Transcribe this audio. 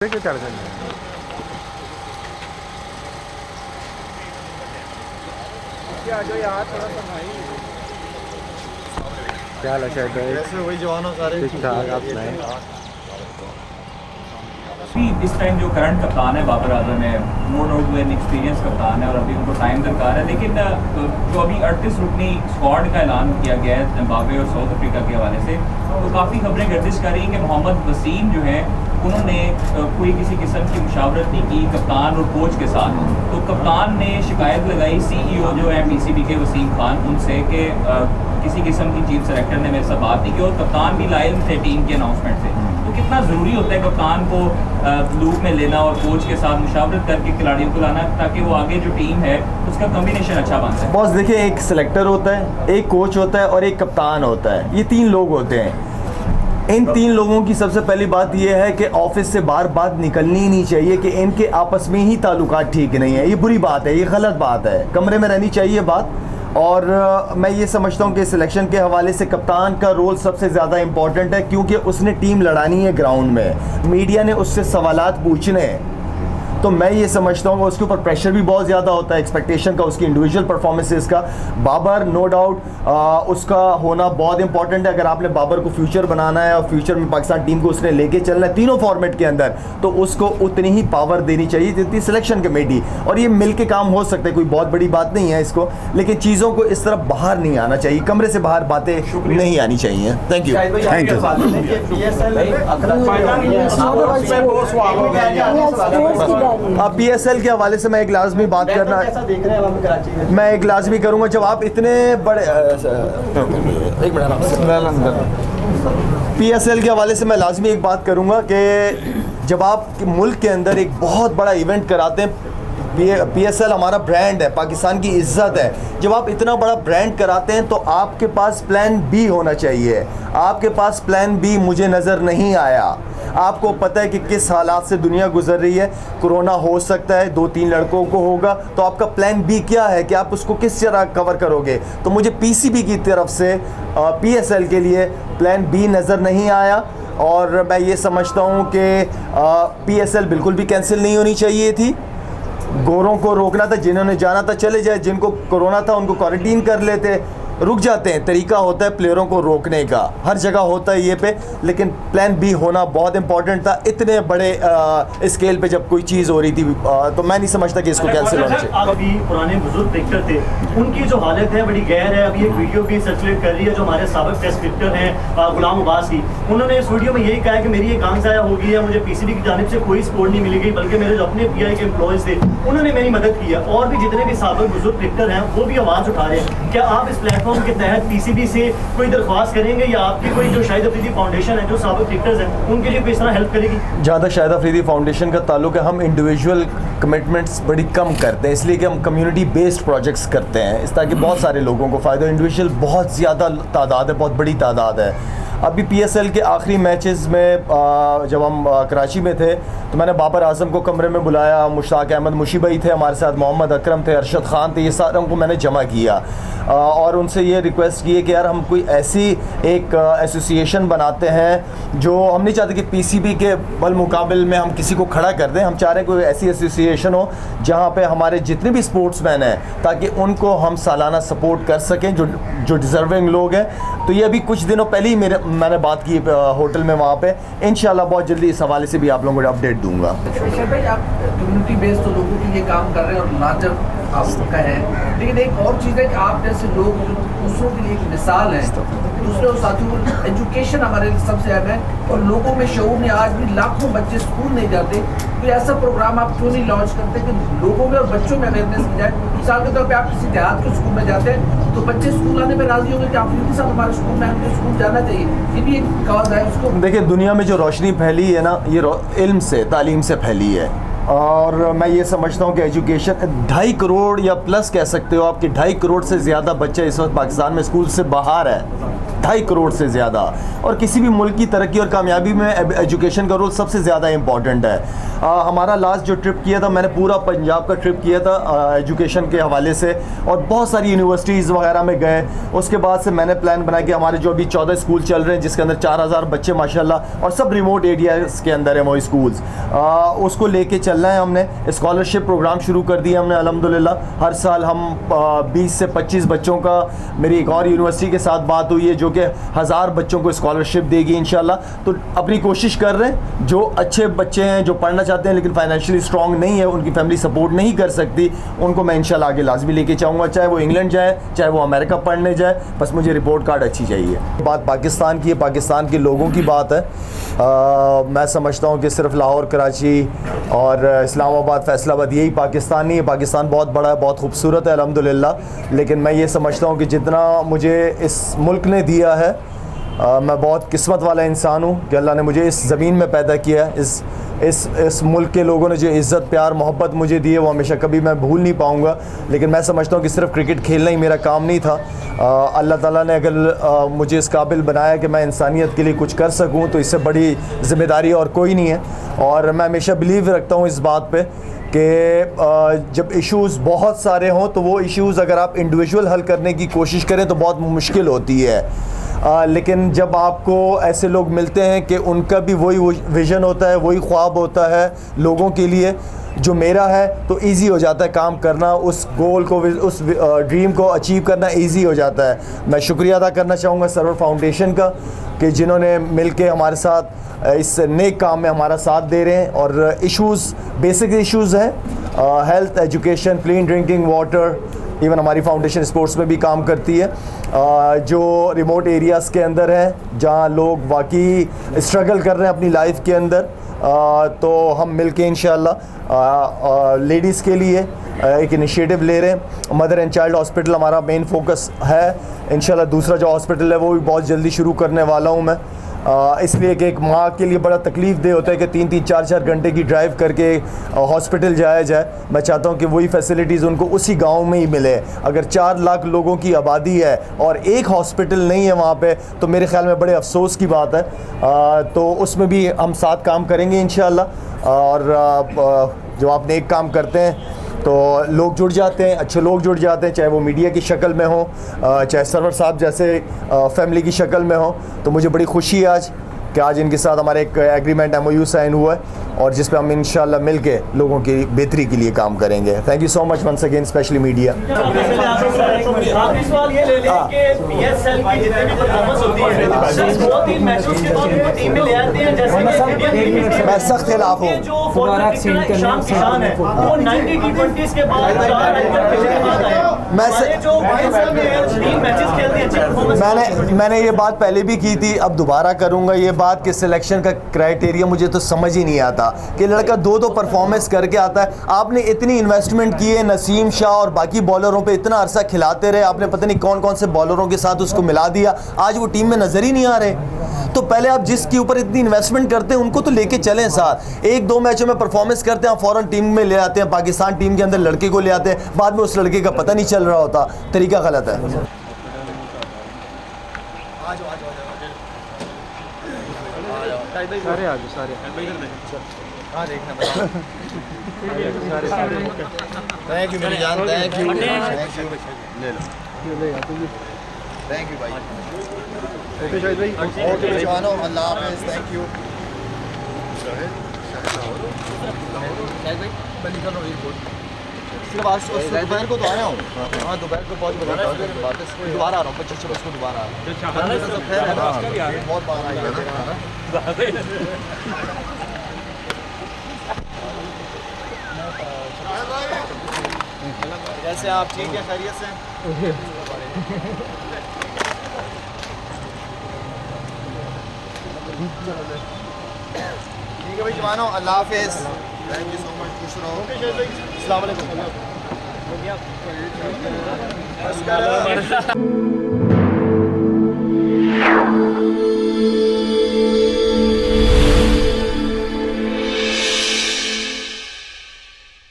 क्या चार्ज है? जो यार थोड़ा सा भाई क्या हाल है? शायद वैसे वही जवानों सारे ठीक ठाक। आप सुनाएं। इस टाइम जो करंट कप्तान है बाबर आजम है, नो डाउट वो एन एक्सपीरियंस कप्तान है और अभी उनको टाइम दरकार है। लेकिन जो अभी 38 रुकनी स्क्वाड का ऐलान किया गया है जिम्बाब्वे और साउथ अफ्रीका के हवाले से, तो काफ़ी खबरें गर्दिश कर रही हैं कि मोहम्मद वसीम जो है उन्होंने कोई किसी किस्म की मुशावरत नहीं की कप्तान और कोच के साथ। तो कप्तान ने शिकायत लगाई CEO जो है PCB के वसीम खान उनसे कि किसी किस्म की चीफ सेलेक्टर ने मेरे साथ बात नहीं की और कप्तान भी लाइव थे टीम के अनाउंसमेंट से। तो कितना ज़रूरी होता है कप्तान को लूप में लेना और कोच के साथ मुशावरत करके खिलाड़ियों को लाना ताकि वो आगे जो टीम है उसका कम्बिनेशन अच्छा बन सके। बॉस देखिए, एक सिलेक्टर होता है, एक कोच होता है और एक कप्तान होता है। ये तीन लोग होते हैं। इन तीन लोगों की सबसे पहली बात यह है कि ऑफिस से बार बात निकलनी ही नहीं चाहिए कि इनके आपस में ही ताल्लुकात ठीक नहीं है। ये बुरी बात है, ये गलत बात है। कमरे में रहनी चाहिए बात। और मैं ये समझता हूँ कि सिलेक्शन के हवाले से कप्तान का रोल सबसे ज़्यादा इम्पॉर्टेंट है, क्योंकि उसने टीम लड़ानी है ग्राउंड में, मीडिया ने उससे सवालात पूछने हैं। तो मैं ये समझता हूँ कि उसके ऊपर प्रेशर भी बहुत ज़्यादा होता है एक्सपेक्टेशन का, उसकी इंडिविजुअल परफॉर्मेंसेस का। बाबर नो डाउट उसका होना बहुत इंपॉर्टेंट है। अगर आपने बाबर को फ्यूचर बनाना है और फ्यूचर में पाकिस्तान टीम को उसने लेके चलना है तीनों फॉर्मेट के अंदर, तो उसको उतनी ही पावर देनी चाहिए जितनी सिलेक्शन कमेटी। और ये मिल के काम हो सकता है, कोई बहुत बड़ी बात नहीं है इसको, लेकिन चीज़ों को इस तरफ बाहर नहीं आना चाहिए, कमरे से बाहर बातें नहीं आनी चाहिए। Thank you. Thank you. अब PSL के हवाले से मैं एक लाजमी बात करना, मैं एक लाजमी करूँगा। जब आप इतने बड़े एक मिनट, PSL के हवाले से मैं लाजमी एक बात करूँगा कि जब आप मुल्क के अंदर एक बहुत बड़ा इवेंट कराते हैं, PSL हमारा ब्रांड है, पाकिस्तान की इज्जत है। जब आप इतना बड़ा ब्रांड कराते हैं तो आपके पास प्लान B होना चाहिए। आपके पास प्लान B मुझे नज़र नहीं आया। आपको पता है कि किस हालात से दुनिया गुजर रही है, कोरोना हो सकता है, 2-3 लड़कों को होगा, तो आपका प्लान B क्या है कि आप उसको किस तरह कवर करोगे? तो मुझे PCB की तरफ से PSL के लिए प्लान B नज़र नहीं आया। और मैं ये समझता हूँ कि PSL बिल्कुल भी कैंसिल नहीं होनी चाहिए थी। गोरों को रोकना था, जिन्होंने जाना था चले जाए, जिनको कोरोना था उनको क्वारंटीन कर लेते, रुक जाते हैं। तरीका होता है प्लेयरों को रोकने का, हर जगह होता है ये पे, लेकिन प्लान B होना बहुत इंपॉर्टेंट था। इतने बड़े स्केल पे जब कोई चीज़ हो रही थी, तो मैं नहीं समझता कि इसको कैंसिल होना चाहिए। अभी पुराने बुजुर्ग क्रिकेटर थे, उनकी जो हालत है बड़ी गैर है। अभी एक वीडियो भी सर्कुलेट कर रही है जो हमारे साबिक टेस्ट क्रिकेटर हैं गुलाम अब्बास की। उन्होंने इस वीडियो में यही कहा है कि मेरी एक आंख ज़ाया हो गई है, मुझे PCB की जानिब से कोई सपोर्ट नहीं मिलेगी, बल्कि मेरे जो अपने PI के एम्प्लॉयज़ थे उन्होंने मेरी मदद की है। और भी जितने भी साबिक बुजुर्ग क्रिकेटर हैं वो भी आवाज़ उठा रहे हैं। क्या आप इस प्लेटफॉर्म के तहत PCB से कोई दरख्वास्त करेंगे या आपकी कोई जो शाहिद अफरीदी फाउंडेशन है जो साबिक क्रिकेटर्स हैं उनके लिए कोई इस तरह हेल्प करेगी? ज़्यादा शाहिद अफरीदी फाउंडेशन का ताल्लुक है, हम इंडिविजुअल कमिटमेंट्स बड़ी कम करते हैं, इसलिए कि हम कम्युनिटी बेस्ड प्रोजेक्ट्स करते हैं इस ताकि बहुत सारे लोगों को फ़ायदा। इंडिविजुअल बहुत ज़्यादा तादाद है, बहुत बड़ी तादाद है। अभी PSL के आखिरी मैचेस में जब हम कराची में थे तो मैंने बाबर आजम को कमरे में बुलाया, मुश्ताक अहमद मुशी भाई थे हमारे साथ, मोहम्मद अकरम थे, अरशद खान थे, ये सारों को मैंने जमा किया और उनसे ये रिक्वेस्ट की है कि यार हम कोई ऐसी एक एसोसिएशन बनाते हैं जो हम नहीं चाहते कि PCB के बल मुकाबिल में हम किसी को खड़ा कर दें। हम चाह रहे हैं कोई ऐसी एसोसिएशन हो जहाँ पे हमारे जितने भी स्पोर्ट्समैन हैं ताकि उनको हम सालाना सपोर्ट कर सकें जो डिज़र्विंग लोग हैं। तो ये अभी कुछ दिनों पहले ही मैंने बात की होटल में वहाँ पे। इंशाल्लाह बहुत जल्दी इस हवाले से भी आप लोगों को अपडेट दूंगा। भाई आप कम्युनिटी बेस्ड तो लोगों के लिए काम कर रहे हैं और लाजब आपका है, लेकिन एक और चीज़ है कि आप जैसे लोग दूसरों के लिए एक मिसाल है, दूसरे साथियों एजुकेशन हमारे लिए सबसे अहम है। और लोगों में शऊर ने, आज भी लाखों बच्चे स्कूल नहीं जाते, तो ऐसा प्रोग्राम आप क्यों नहीं लॉन्च करते कि लोगों में और बच्चों में अवेयरनेस मिल जाए? मिसाल के तौर पे आप किसी देहात के स्कूल में जाते हैं तो बच्चे स्कूल आने में राजी होंगे कि आप साहब हमारे स्कूल में हमें स्कूल जाना चाहिए। ये भी एक कॉज है उसको। देखिए, दुनिया में जो रोशनी फैली है ना, ये इल्म से, तालीम से फैली है। और मैं ये समझता हूँ कि एजुकेशन 2.5 करोड़ या प्लस कह सकते हो आपके 2.5 करोड़ से ज़्यादा बच्चे इस वक्त पाकिस्तान में स्कूल से बाहर है, 2.5 करोड़ से ज़्यादा। और किसी भी मुल्क की तरक्की और कामयाबी में एजुकेशन का रोल सबसे ज़्यादा इम्पॉर्टेंट है। हमारा लास्ट जो ट्रिप किया था, मैंने पूरा पंजाब का ट्रिप किया था एजुकेशन के हवाले से, और बहुत सारी यूनिवर्सिटीज़ वगैरह में गए। उसके बाद से मैंने प्लान बनाया कि हमारे जो अभी 14 स्कूल चल रहे हैं, जिसके अंदर 4000 बच्चे माशाल्लाह, और सब रिमोट एरियाज़ के अंदर है वो स्कूल्स, उसको लेके चलना है। हमने स्कॉलरशिप प्रोग्राम शुरू कर दिया हमने अल्हम्दुलिल्लाह। हर साल हम 20 से 25 बच्चों का, मेरी एक और यूनिवर्सिटी के साथ बात हुई है जो कि 1000 बच्चों को स्कॉलरशिप देगी इंशाल्लाह। तो अपनी कोशिश कर रहे हैं, जो अच्छे बच्चे हैं जो पढ़ना चाहते हैं लेकिन फाइनेंशियली स्ट्रॉन्ग नहीं है, उनकी फैमिली सपोर्ट नहीं कर सकती, उनको मैं इंशाल्लाह आगे लाजमी लेके चाहूँगा, चाहे वो इंग्लैंड जाए चाहे वो अमेरिका पढ़ने जाए, बस मुझे रिपोर्ट कार्ड अच्छी चाहिए। बात पाकिस्तान की है, पाकिस्तान के लोगों की बात है। मैं समझता हूँ कि सिर्फ लाहौर, कराची और इस्लामाबाद, फैसलाबाद यही पाकिस्तान नहीं है। पाकिस्तान बहुत बड़ा है, बहुत खूबसूरत है अल्हम्दुलिल्लाह, लेकिन मैं ये समझता हूँ कि जितना मुझे इस मुल्क ने दिया है, मैं बहुत किस्मत वाला इंसान हूँ कि अल्लाह ने मुझे इस ज़मीन में पैदा किया है। इस मुल्क के लोगों ने जो इज़्ज़त, प्यार, मोहब्बत मुझे दी है वो हमेशा कभी मैं भूल नहीं पाऊँगा। लेकिन मैं समझता हूँ कि सिर्फ क्रिकेट खेलना ही मेरा काम नहीं था। अल्लाह ताला ने अगर मुझे इस काबिल बनाया कि मैं इंसानियत के लिए कुछ कर सकूँ, तो इससे बड़ी ज़िम्मेदारी और कोई नहीं है। और मैं हमेशा बिलीव रखता हूँ इस बात पे कि जब इश्यूज़ बहुत सारे हों तो वो इश्यूज़ अगर आप इंडिविजुअल हल करने की कोशिश करें तो बहुत मुश्किल होती है। लेकिन जब आपको ऐसे लोग मिलते हैं कि उनका भी वही विज़न होता है, वही ख्वाब होता है लोगों के लिए जो मेरा है, तो इजी हो जाता है काम करना, उस गोल को, उस ड्रीम को अचीव करना इजी हो जाता है। मैं शुक्रिया अदा करना चाहूँगा सरवर फाउंडेशन का कि जिन्होंने मिलके हमारे साथ इस नेक काम में हमारा साथ दे रहे हैं। और इश्यूज़, बेसिक इश्यूज़ हैं, health, education, clean drinking water, even हमारी फाउंडेशन स्पोर्ट्स में भी काम करती है, जो रिमोट एरियाज़ के अंदर हैं जहाँ लोग वाकई स्ट्रगल कर रहे हैं अपनी लाइफ के अंदर। तो हम मिलके इंशाल्लाह लेडीज़ के लिए एक इनिशिएटिव ले रहे हैं। मदर एंड चाइल्ड हॉस्पिटल हमारा मेन फोकस है। इंशाल्लाह दूसरा जो हॉस्पिटल है वो भी बहुत जल्दी शुरू करने वाला हूँ मैं, इसलिए कि एक माँ के लिए बड़ा तकलीफ़ दे होता है कि 3-3, 4-4 घंटे की ड्राइव करके हॉस्पिटल जाया जाए। मैं चाहता हूँ कि वही फैसिलिटीज़ उनको उसी गांव में ही मिले। अगर 4 लाख लोगों की आबादी है और एक हॉस्पिटल नहीं है वहाँ पे, तो मेरे ख़्याल में बड़े अफसोस की बात है। तो उसमें भी हम साथ काम करेंगे इंशाल्लाह। और जो आप नेक काम करते हैं तो लोग जुड़ जाते हैं, अच्छे लोग जुड़ जाते हैं, चाहे वो मीडिया की शक्ल में हो, चाहे सरवर साहब जैसे फैमिली की शक्ल में हो। तो मुझे बड़ी खुशी है आज कि आज इनके साथ हमारा एक एग्रीमेंट MOU साइन हुआ है, और जिस पे हम इंशाल्लाह मिल के लोगों की बेहतरी के लिए काम करेंगे। Thank you so much once again, specially media. आखिरी सवाल ये ले लें कि PSL की जितनी भी परफॉर्मेंस होती है, 2-3 मैचेस के बाद उनको टीम में ले आते हैं, जैसे कि इंडियन टीम मैं सख्त खिलाफ हूँ। जो फॉर्मेट ईशान है वो 90 T20s के बाद 4 मैचेस के बाद आए। हमारे जो PSL में 3 मैचेस खेलते हैं, अच्छी परफॉर्मेंस। मैंने ये बात पहले भी की थी, अब दोबारा करूँगा ये बात कि सिलेक्शन का क्राइटेरिया मुझे तो समझ ही नहीं आता कि लड़का 2-2 परफॉर्मेंस करके आता है। आपने इतनी इन्वेस्टमेंट की है, नसीम शाह और बाकी बॉलरों पे इतना अरसा खिलाते रहे, आपने पता नहीं कौन कौन से बॉलरों के साथ उसको मिला दिया, आज वो टीम में नज़र ही नहीं आ रहे। तो पहले आप जिसके ऊपर इतनी इन्वेस्टमेंट करते हैं उनको तो लेके चलें साथ। 1-2 मैचों में परफॉर्मेंस करते हैं, फ़ौरन टीम में ले आते हैं, पाकिस्तान टीम के अंदर लड़के को ले आते हैं, बाद में उस लड़के का पता नहीं चल रहा होता। तरीका गलत है। सारे आ जाओ, सारे थैंक यू मेरी जान, थैंक यू, ले लो, थैंक यू भाई। ओके शाहिद भाई, ओके जवानों, अल्लाह हाफ़िज़, थैंक यू। शाहिद भाई मैं निकल रहा हूँ एयरपोर्ट, सिर्फ आज दोपहर को तो आया हूँ। हाँ दोपहर को पहुँच गया, वापस दोबारा आ रहा हूँ, 25-26 को दोबारा आ रहा हूँ। बहुत बार आ गया। कैसे आप, ठीक है, खैरियत से? ठीक है भाई जवानों, अल्लाह हाफ़िज़, थैंक यू सो मच, खुश रहो। अस्सलाम वालेकुम।